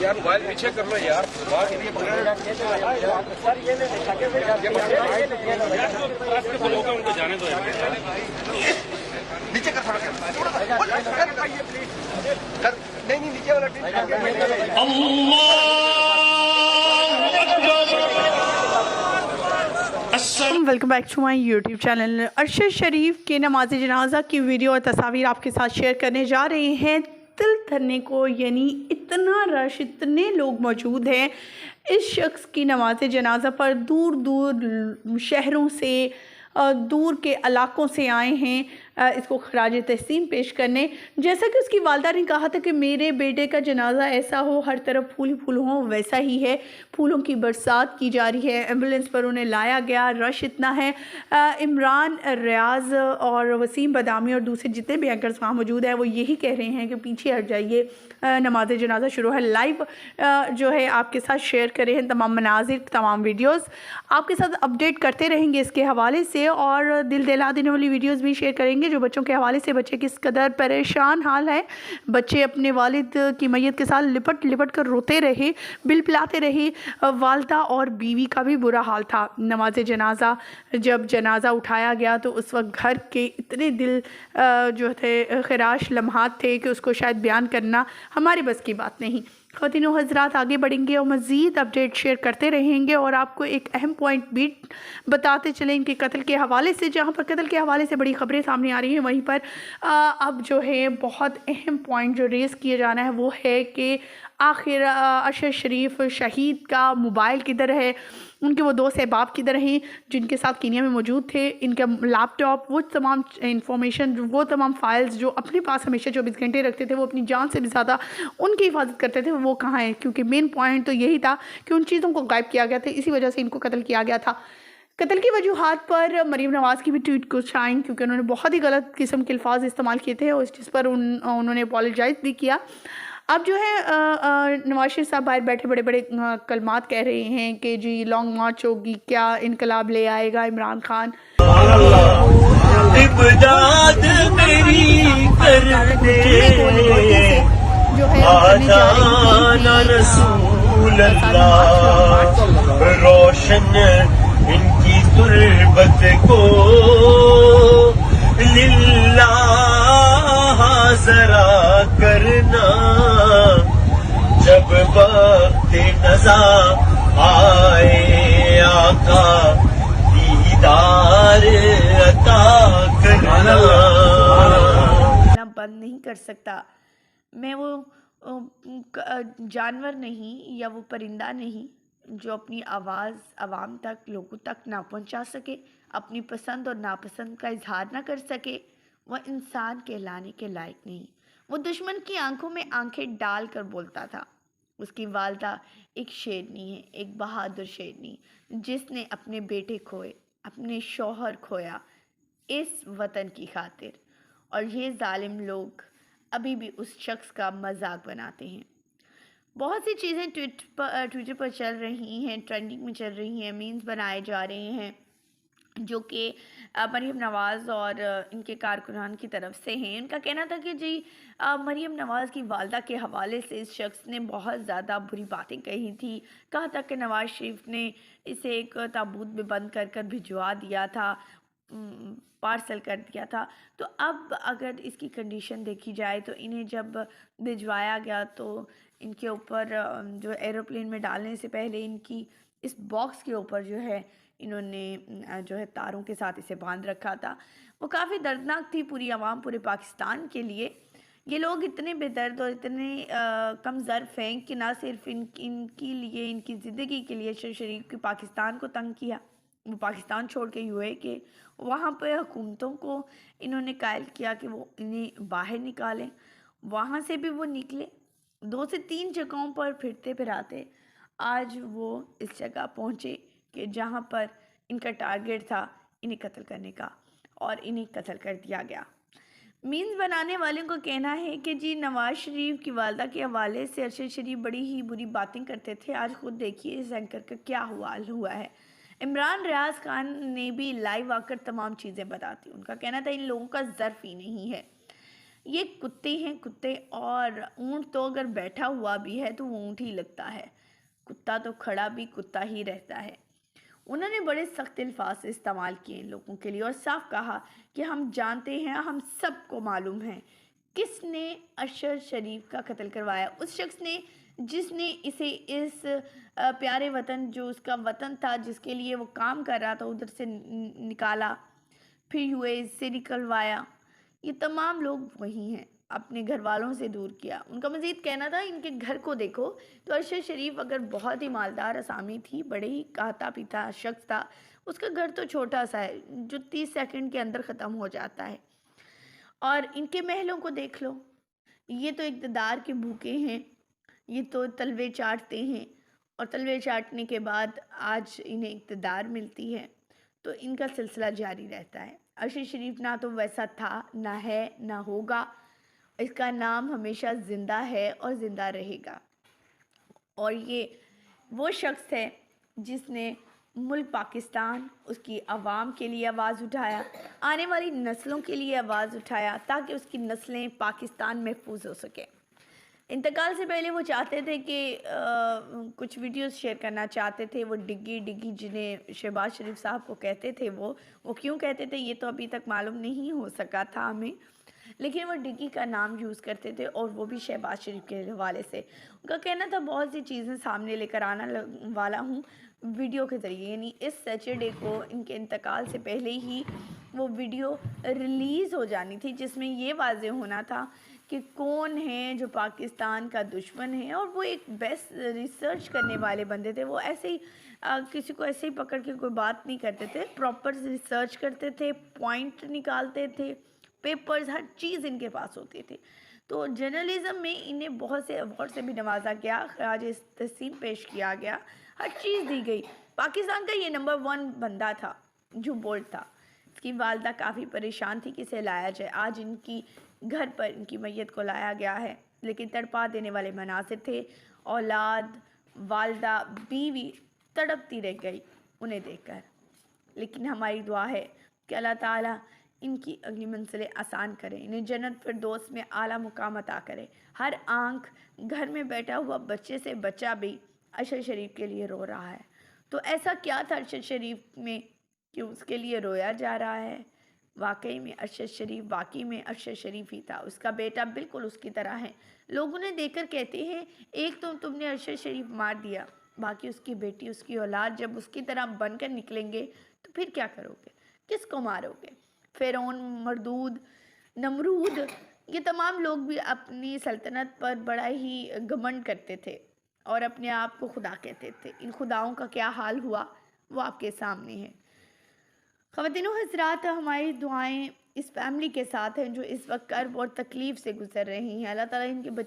यार मोबाइल पीछे कर लो यार, उनको जाने दो नीचे कर नहीं नीचे वाला welcome back to my YouTube channel. Arshad Sharif के नमाज जनाजा की वीडियो और तस्वीर आपके साथ शेयर करने जा रहे हैं। दिल धरने को, यानी इतना रश, इतने लोग मौजूद हैं। इस शख्स की नमाज जनाजा पर दूर दूर शहरों से, दूर के इलाकों से आए हैं इसको खराज तहसीन पेश करने। जैसा कि उसकी वालदा ने कहा था कि मेरे बेटे का जनाजा ऐसा हो, हर तरफ फूल ही फूल हों, वैसा ही है। फूलों की बरसात की जा रही है, एम्बुलेंस पर उन्हें लाया गया, रश इतना है। इमरान रियाज और वसीम बदामी और दूसरे जितने भी एंकर्स वहाँ मौजूद हैं वो यही कह रहे हैं कि पीछे हट जाइए, नमाज जनाजा शुरू है। लाइव जो है आपके साथ शेयर करे हैं तमाम मनाजिर, तमाम वीडियोज़ आपके साथ अपडेट करते रहेंगे इसके हवाले से, और दिल दिला देने वाली वीडियोज़ भी शेयर करेंगे जो बच्चों के हवाले से। बच्चे किस कदर परेशान हाल है, बच्चे अपने वालिद की मैयत के साथ लिपट लिपट कर रोते रहे, बिल पिलाते रहे। वालदा और बीवी का भी बुरा हाल था। नमाज जनाजा, जब जनाजा उठाया गया तो उस वक्त घर के इतने दिल जो थे खराश लम्हात थे कि उसको शायद बयान करना हमारे बस की बात नहीं। ख़वातीन व हज़रात, आगे बढ़ेंगे और मज़ीद अपडेट शेयर करते रहेंगे और आपको एक अहम पॉइंट भी बताते चलें इनके कत्ल के हवाले से। जहां पर कत्ल के हवाले से बड़ी खबरें सामने आ रही हैं, वहीं पर अब जो है बहुत अहम पॉइंट जो रेज़ किया जाना है वो है कि आखिर अरशद शरीफ शहीद का मोबाइल किधर है, उनके वो दो सहबाब किधर हैं जिनके साथ कीनिया में मौजूद थे, इनका लैपटॉप, वो तमाम इंफॉर्मेशन, वो तमाम फाइल्स जो अपने पास हमेशा 24 घंटे रखते थे, वो अपनी जान से भी ज़्यादा उनकी हिफाजत करते थे, वो कहाँ हैं? क्योंकि मेन पॉइंट तो यही था कि उन चीज़ों को गायब किया गया था, इसी वजह से इनको कत्ल किया गया था। कत्ल की वजूहात पर मरीम नवाज़ की भी ट्वीट कुछ आई, क्योंकि उन्होंने बहुत ही गलत किस्म के अल्फाज इस्तेमाल किए थे और इस चीज़ पर उन्होंने अपॉलोजाइज़ भी किया। अब जो है नवाज शरीफ साहब बाहर बैठे बड़े बड़े कलमात कह रहे हैं कि जी लॉन्ग मार्च होगी, क्या इनकलाब ले आएगा इमरान खान। जो है रोशन इनकी तुरबत को जरा करना, जब वक्त नज़ा आए आका दीदार अता करना। बंद नहीं कर सकता। मैं वो जानवर नहीं या वो परिंदा नहीं जो अपनी आवाज़ आवाम तक, लोगों तक ना पहुंचा सके, अपनी पसंद और नापसंद का इजहार ना कर सके। वह इंसान कहलाने के लायक नहीं। वो दुश्मन की आंखों में आंखें डाल कर बोलता था। उसकी वालदा एक शेरनी है, एक बहादुर शेरनी, जिसने अपने बेटे खोए, अपने शौहर खोया इस वतन की खातिर। और ये जालिम लोग अभी भी उस शख्स का मजाक बनाते हैं। बहुत सी चीज़ें ट्विटर पर चल रही हैं, ट्रेंडिंग में चल रही हैं, मीम्स बनाए जा रहे हैं जो कि मरीम नवाज़ और इनके कारकुनान की तरफ से हैं। उनका कहना था कि जी मरीम नवाज़ की वालदा के हवाले से इस शख्स ने बहुत ज़्यादा बुरी बातें कही थी। कहा था कि नवाज़ शरीफ ने इसे एक ताबूत में बंद कर कर भिजवा दिया था, पार्सल कर दिया था। तो अब अगर इसकी कंडीशन देखी जाए तो इन्हें जब भिजवाया गया तो इनके ऊपर जो एरोप्लेन में डालने से पहले इनकी इस बॉक्स के ऊपर जो है इन्होंने जो है तारों के साथ इसे बांध रखा था। वो काफ़ी दर्दनाक थी पूरी आवाम, पूरे पाकिस्तान के लिए। ये लोग इतने बेदर्द और इतने कम ज़र्फ़ हैं कि ना सिर्फ इनके लिए, इनकी ज़िंदगी के लिए अरशद शरीफ की पाकिस्तान को तंग किया, वो पाकिस्तान छोड़ के यूए के वहाँ पर हुकूमतों को इन्होंने कायल किया कि वो इन्हें बाहर निकालें। वहाँ से भी वो निकले, 2 से 3 जगहों पर फिरते फिराते आज वो इस जगह पहुँचे कि जहाँ पर इनका टारगेट था इन्हें कत्ल करने का, और इन्हें कत्ल कर दिया गया। मीम्स बनाने वालों का कहना है कि जी नवाज शरीफ की वालदा के हवाले से अरशद शरीफ बड़ी ही बुरी बातें करते थे। आज खुद देखिए इस एंकर का क्या हुआ है। عمران ریاض خان نے بھی لائیو آ کر تمام چیزیں بتاتی. ان کا کہنا تھا ان لوگوں کا ظرف ہی نہیں ہے, یہ کتے ہیں کتے, اور اونٹ تو اگر بیٹھا ہوا بھی ہے تو وہ اونٹ ہی لگتا ہے, کتا تو کھڑا بھی کتا ہی رہتا ہے. انہوں نے بڑے سخت الفاظ استعمال کیے ان لوگوں کے لیے اور صاف کہا کہ ہم جانتے ہیں, ہم سب کو معلوم ہے کس نے ارشد شریف کا قتل کروایا. اس شخص نے جس نے اسے اس پیارے وطن, جو اس کا وطن تھا, جس کے لیے وہ کام کر رہا تھا, ادھر سے نکالا, پھر UAE سے نکلوایا. یہ تمام لوگ وہی ہیں, اپنے گھر والوں سے دور کیا. ان کا مزید کہنا تھا ان کے گھر کو دیکھو تو ارشد شریف اگر بہت ہی مالدار اسامی تھی, بڑے ہی کھاتا پیتا شخص تھا, اس کا گھر تو چھوٹا سا ہے جو 30 سیکنڈ کے اندر ختم ہو جاتا ہے. اور ان کے محلوں کو دیکھ لو, یہ تو اقتدار کے بھوکے ہیں, یہ تو تلوے چاٹتے ہیں, اور تلوے چاٹنے کے بعد آج انہیں اقتدار ملتی ہے تو ان کا سلسلہ جاری رہتا ہے. ارشد شریف نہ تو ویسا تھا, نہ ہے, نہ ہوگا. اس کا نام ہمیشہ زندہ ہے اور زندہ رہے گا. اور یہ وہ شخص ہے جس نے ملک پاکستان, اس کی عوام کے لیے آواز اٹھایا, آنے والی نسلوں کے لیے آواز اٹھایا تاکہ اس کی نسلیں پاکستان محفوظ ہو سکیں. انتقال سے پہلے وہ چاہتے تھے کہ کچھ ویڈیوز شیئر کرنا چاہتے تھے. وہ ڈگی جنہیں شہباز شریف صاحب کو کہتے تھے, وہ کیوں کہتے تھے یہ تو ابھی تک معلوم نہیں ہو سکا تھا ہمیں, لیکن وہ ڈگی کا نام یوز کرتے تھے اور وہ بھی شہباز شریف کے حوالے سے. ان کا کہنا تھا بہت سی چیزیں سامنے لے کر آنا والا ہوں ویڈیو کے ذریعے, یعنی اس سیٹرڈے کو ان کے انتقال سے پہلے ہی وہ ویڈیو ریلیز ہو جانی تھی جس میں یہ واضح ہونا تھا کہ کون ہے جو پاکستان کا دشمن ہے. اور وہ ایک بیسٹ ریسرچ کرنے والے بندے تھے, وہ ایسے ہی کسی کو ایسے ہی پکڑ کے کوئی بات نہیں کرتے تھے, پراپر ریسرچ کرتے تھے, پوائنٹ نکالتے تھے, پیپرز, ہر چیز ان کے پاس ہوتی تھی. تو جرنلزم میں انہیں بہت سے ایوارڈ سے بھی نوازا گیا, خراج تحسین پیش کیا گیا, ہر چیز دی گئی. پاکستان کا یہ نمبر 1 بندہ تھا جو بولڈ تھا. اس کی والدہ کافی پریشان تھی کسے لایا جائے. آج ان کی گھر پر ان کی میت کو لایا گیا ہے, لیکن تڑپا دینے والے مناظر تھے. اولاد, والدہ, بیوی تڑپتی رہ گئی انہیں دیکھ کر. لیکن ہماری دعا ہے کہ اللہ تعالیٰ ان کی اگلی منزلیں آسان کرے, انہیں جنت فردوس میں اعلیٰ مقام عطا کرے. ہر آنکھ گھر میں بیٹھا ہوا بچے سے بچہ بھی ارشد شریف کے لیے رو رہا ہے. تو ایسا کیا تھا ارشد شریف میں کہ اس کے لیے رویا جا رہا ہے؟ واقعی میں ارشد شریف ہی تھا. اس کا بیٹا بالکل اس کی طرح ہے. لوگ انہیں دیکھ کر کہتے ہیں ایک تو تم نے ارشد شریف مار دیا, باقی اس کی بیٹی, اس کی اولاد جب اس کی طرح بن کر نکلیں گے تو پھر کیا کرو گے, کس کو مارو گے؟ فرعون, مردود, نمرود, یہ تمام لوگ بھی اپنی سلطنت پر بڑا ہی گھمنڈ کرتے تھے اور اپنے آپ کو خدا کہتے تھے. ان خداؤں کا کیا حال ہوا وہ آپ کے سامنے ہے. خواتین و حضرات, ہماری دعائیں اس فیملی کے ساتھ ہیں جو اس وقت کرب اور تکلیف سے گزر رہی ہیں. اللہ تعالیٰ ان کے